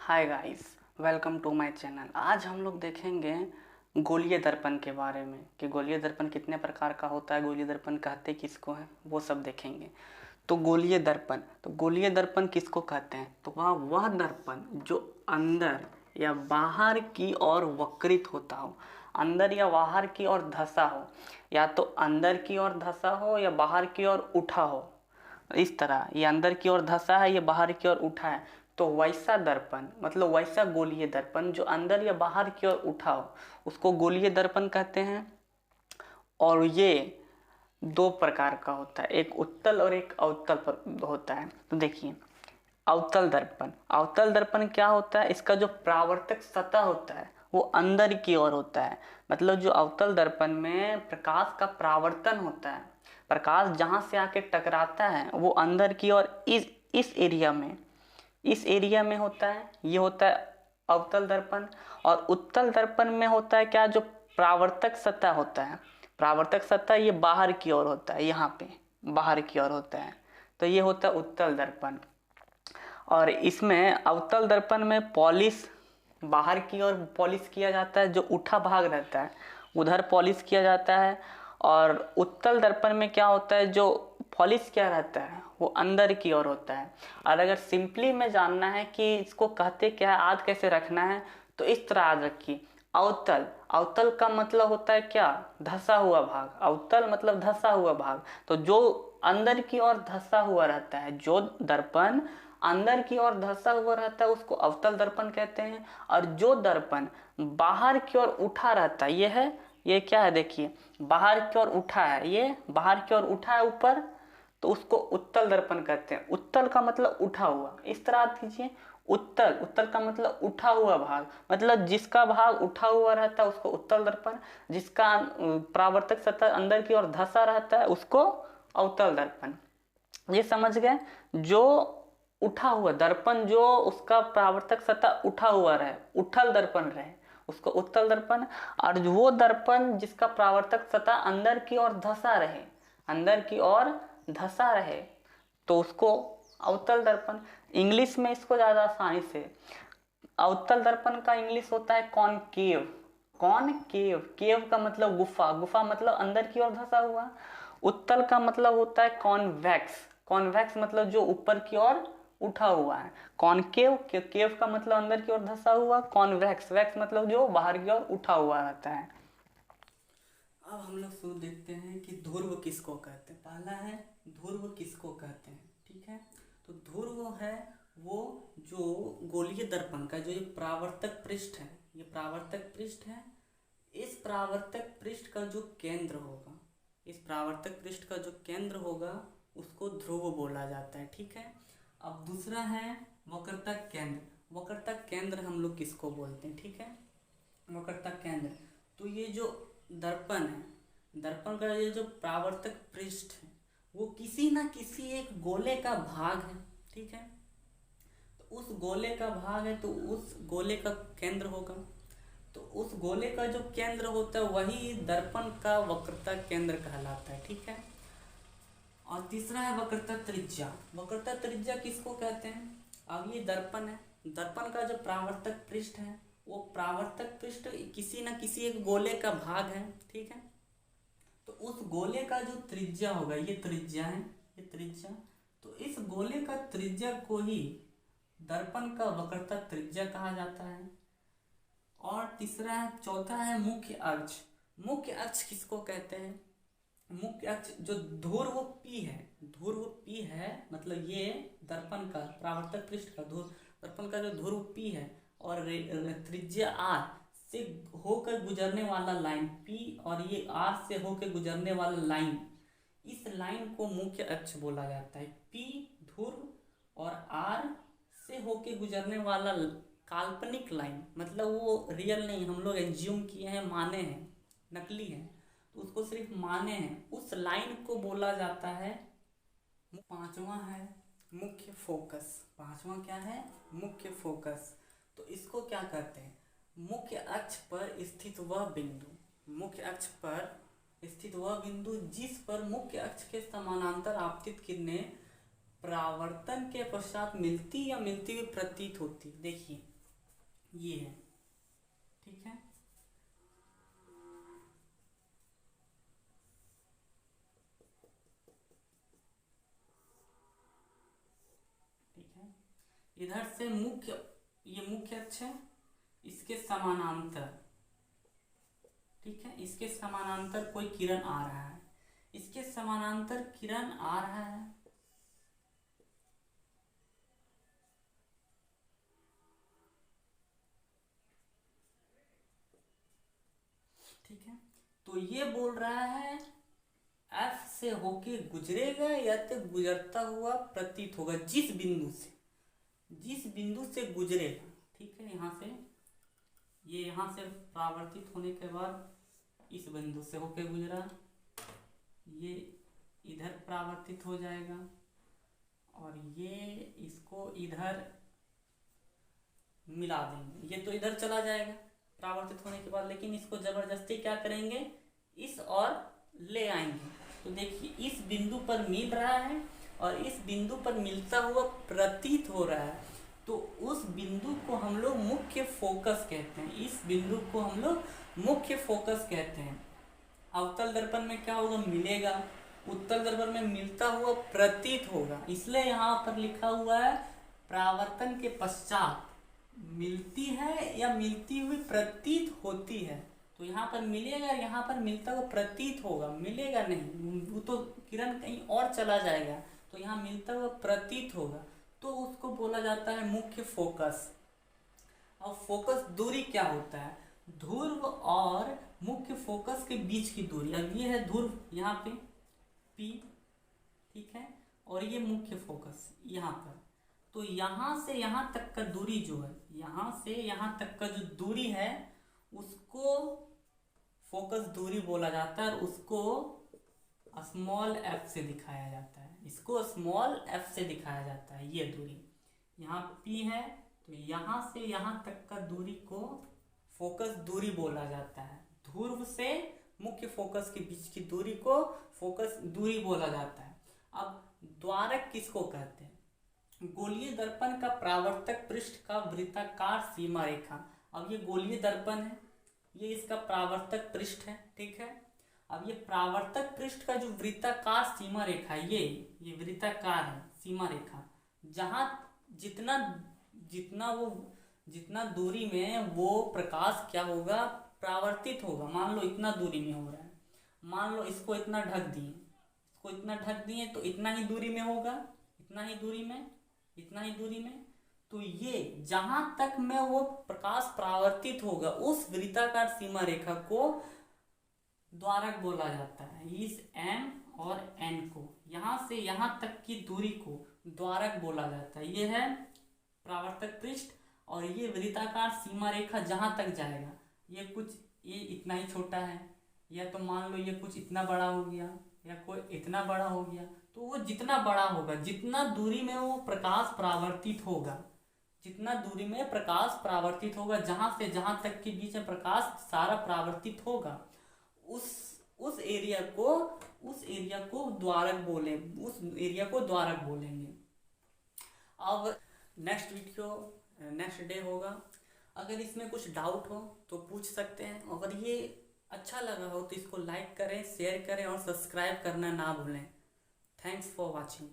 Hi guys, welcome to my channel. आज हम लोग देखेंगे गोलीय दर्पण के बारे में कि गोलीय दर्पण कितने प्रकार का होता है, गोलीय दर्पण कहते किसको हैं, वो सब देखेंगे। तो गोलीय दर्पण किसको कहते हैं? तो वह दर्पण जो अंदर या बाहर की ओर वक्रित होता हो, अंदर या बाहर की ओर धंसा हो, या तो अंदर की ओर धंसा हो या बाहर की ओर उठा हो। इस तरह ये अंदर की ओर धंसा है, ये बाहर की ओर उठा है, तो वैसा दर्पण मतलब वैसा गोलीय दर्पण जो अंदर या बाहर की ओर उठा हो उसको गोलीय दर्पण कहते हैं। और ये दो प्रकार का होता है, एक उत्तल और एक अवतल पर होता है। तो देखिए, अवतल दर्पण क्या होता है? इसका जो परावर्तक सतह होता है वो अंदर की ओर होता है। मतलब जो अवतल दर्पण में प्रकाश का परावर्तन होता है, प्रकाश जहां से आके टकराता है वो अंदर की ओर इस एरिया में होता है। ये होता है अवतल दर्पण। और उत्तल दर्पण में होता है क्या? जो परावर्तक सतह होता है, परावर्तक सतह ये बाहर की ओर होता है, यहाँ पे बाहर की ओर होता है, तो ये होता है उत्तल दर्पण। और इसमें अवतल दर्पण में पॉलिश बाहर की ओर पॉलिश किया जाता है, जो उठा भाग रहता है उधर पॉलिश किया जाता है। और उत्तल दर्पण में क्या होता है? जो पॉलिश क्या रहता है वो अंदर की ओर होता है। और अगर सिंपली में जानना है कि इसको कहते क्या है, याद कैसे रखना है, तो इस तरह याद रखिए। अवतल का मतलब होता है क्या? धंसा हुआ भाग। अवतल मतलब धंसा हुआ भाग। तो जो अंदर की ओर धंसा हुआ रहता है, जो दर्पण अंदर की ओर धंसा हुआ रहता है उसको अवतल दर्पण कहते हैं। और जो दर्पण बाहर की ओर उठा रहता है, ये क्या है? देखिए, बाहर की ओर उठा है, ये बाहर की ओर उठा है ऊपर, तो उसको उत्तल दर्पण कहते हैं। उत्तल का मतलब उठा हुआ। इस तरह कीजिए, उत्तल का मतलब उठा हुआ भाग, मतलब जिसका भाग उठा हुआ रहता है उसको उत्तल दर्पण, जिसका परावर्तक सतह अंदर की ओर धंसा रहता है उसको अवतल दर्पण। ये समझ गए? जो उठा हुआ दर्पण, जो उसका परावर्तक सतह उठा हुआ रहे, उठल दर्पण रहे, उसको उत्तल दर्पण। और वो दर्पण जिसका परावर्तक सतह अंदर की ओर धंसा रहे, अंदर की ओर धंसा रहे, तो उसको अवतल दर्पण। इंग्लिश में इसको ज्यादा आसानी से, अवतल दर्पण का इंग्लिश होता है कॉनकेव। केव का मतलब गुफा, गुफा मतलब अंदर की ओर धंसा हुआ। उत्तल का मतलब होता है कॉन्वेक्स मतलब जो ऊपर की ओर उठा हुआ है। कॉनकेव, केव का मतलब अंदर की ओर धंसा हुआ, वैक्स मतलब जो बाहर की ओर उठा हुआ रहता है। अब हम लोग शुरू देखते हैं कि ध्रुव किसको कहते हैं। पहला है ध्रुव किसको कहते हैं, ठीक है। तो ध्रुव है वो जो गोलीय दर्पण का जो ये परावर्तक पृष्ठ है, ये परावर्तक पृष्ठ है, इस परावर्तक पृष्ठ का जो केंद्र होगा, इस परावर्तक पृष्ठ का जो केंद्र होगा उसको ध्रुव बोला जाता है, ठीक है। अब दूसरा है वक्रता केंद्र। वक्रता केंद्र हम लोग किसको बोलते हैं, ठीक है, वक्रता केंद्र। तो ये जो दर्पण है, दर्पण का ये जो परावर्तक पृष्ठ है वो किसी ना किसी एक गोले का भाग है, ठीक है। तो उस गोले का भाग है तो उस गोले का केंद्र होगा, तो उस गोले का जो केंद्र होता है वही दर्पण का वक्रता केंद्र कहलाता है, ठीक है। और तीसरा है वक्रता त्रिज्या। वक्रता त्रिज्या किसको कहते हैं? अब ये दर्पण है, दर्पण का जो परावर्तक पृष्ठ है वो परावर्तक पृष्ठ किसी न किसी एक गोले का भाग है, ठीक है। तो उस गोले का जो त्रिज्या होगा, ये त्रिज्या है, ये त्रिज्या, तो इस गोले का त्रिज्या को ही दर्पण का वक्रता त्रिज्या कहा जाता है। और तीसरा है, चौथा है मुख्य अक्ष। मुख्य अक्ष किसको कहते हैं? मुख्य अक्ष जो ध्रुव P है, मतलब ये दर्पण का परावर्तक पृष्ठ का दर्पण का जो ध्रुव P है और त्रिज्या R से होकर गुजरने वाला लाइन P, और ये R से होकर गुजरने वाला लाइन, इस लाइन को मुख्य अक्ष बोला जाता है। P ध्रुव और R से होकर गुजरने वाला काल्पनिक लाइन, मतलब वो रियल नहीं, हम लोग एज्यूम किए हैं, माने हैं, नकली है, तो उसको सिर्फ माने हैं, उस लाइन को बोला जाता है। पांचवा है मुख्य फोकस। पांचवा क्या है? मुख्य फोकस। तो इसको क्या कहते हैं? मुख्य अक्ष पर स्थित वह बिंदु, मुख्य अक्ष पर स्थित वह बिंदु जिस पर मुख्य अक्ष के समानांतर आपतित किरणें परावर्तन के पश्चात मिलती या मिलती हुई प्रतीत होती। देखिए, ये है, ठीक है। ठीक है, इधर से मुख्य, ये मुख्य अक्ष है, इसके समानांतर, ठीक है, इसके समानांतर कोई किरण आ रहा है, इसके समानांतर किरण आ रहा है, ठीक है। तो ये बोल रहा है एफ से होके गुजरेगा या तो गुजरता हुआ प्रतीत होगा, जिस बिंदु से, जिस बिंदु से गुजरेगा, ठीक है। यहाँ से, ये यहाँ से परावर्तित होने के बाद इस बिंदु से होके गुजरा, ये इधर परावर्तित हो जाएगा और ये इसको इधर मिला देंगे, ये तो इधर चला जाएगा परावर्तित होने के बाद, लेकिन इसको जबरदस्ती क्या करेंगे, इस और ले आएंगे। तो देखिए इस बिंदु पर मिल रहा है और इस बिंदु पर मिलता हुआ प्रतीत हो रहा है, तो उस बिंदु को हम लोग मुख्य फोकस कहते हैं, इस बिंदु को हम लोग मुख्य फोकस कहते हैं। अवतल दर्पण में क्या होगा, मिलेगा, उत्तल दर्पण में मिलता हुआ प्रतीत होगा, इसलिए यहाँ पर लिखा हुआ है परावर्तन के पश्चात मिलती है या मिलती हुई प्रतीत होती है। तो यहाँ पर मिलेगा, यहाँ पर मिलता हुआ प्रतीत होगा, मिलेगा नहीं, वो तो किरण कहीं और चला जाएगा, तो यहाँ मिलता हुआ प्रतीत होगा, तो उसको बोला जाता है मुख्य फोकस। अब फोकस दूरी क्या होता है, ध्रुव और मुख्य फोकस के बीच की दूरी, अब ये है ध्रुव यहाँ पे P, ठीक है, और ये मुख्य फोकस यहाँ पर, तो यहाँ से यहाँ तक का दूरी जो है, यहाँ से यहाँ तक का जो दूरी है उसको फोकस दूरी बोला जाता है और उसको स्मॉल f से दिखाया जाता है, इसको स्मॉल f से दिखाया जाता है। ये दूरी यहाँ P है, तो यहाँ से यहाँ तक का दूरी को फोकस दूरी बोला जाता है, ध्रुव से मुख्य फोकस के बीच की दूरी को फोकस दूरी बोला जाता है। अब द्वारक किसको कहते हैं, गोलीय दर्पण का परावर्तक पृष्ठ का वृत्ताकार सीमा रेखा, अब ये गोलीय दर्पण है, ये इसका परावर्तक पृष्ठ है, ठीक है। अब ये परावर्तक पृष्ठ का जो वृत्ताकार सीमा रेखा है, ये वृत्ताकार है सीमा रेखा, जहाँ जितना जितना वो जितना दूरी में वो प्रकाश क्या होगा, परावर्तित होगा। मान लो इतना दूरी में हो रहा है, मान लो इसको इतना ढक दिए, इसको इतना ढक दिए, तो इतना ही दूरी में होगा, इतना ही दूरी में, इतना ही दूरी में, तो ये जहां तक में वो प्रकाश परावर्तित होगा उस वृत्ताकार सीमा रेखा को द्वारक बोला जाता है। इस M और N को, यहाँ से यहाँ तक की दूरी को द्वारक बोला जाता है। ये है परावर्तक पृष्ठ और ये वृत्ताकार सीमा रेखा जहां तक जाएगा, ये कुछ, ये इतना ही छोटा है, या तो मान लो ये कुछ इतना बड़ा हो गया या कोई इतना बड़ा हो गया, तो वो जितना बड़ा होगा, जितना दूरी में वो प्रकाश परावर्तित होगा, जितना दूरी में प्रकाश परावर्तित होगा, जहां से जहां तक के बीच में प्रकाश सारा परावर्तित होगा, उस एरिया को द्वारक बोले, उस एरिया को द्वारक बोलेंगे। अब नेक्स्ट डे होगा, अगर इसमें कुछ डाउट हो तो पूछ सकते हैं। अगर ये अच्छा लगा हो तो इसको लाइक करें, शेयर करें और सब्सक्राइब करना ना भूलें। Thanks for watching.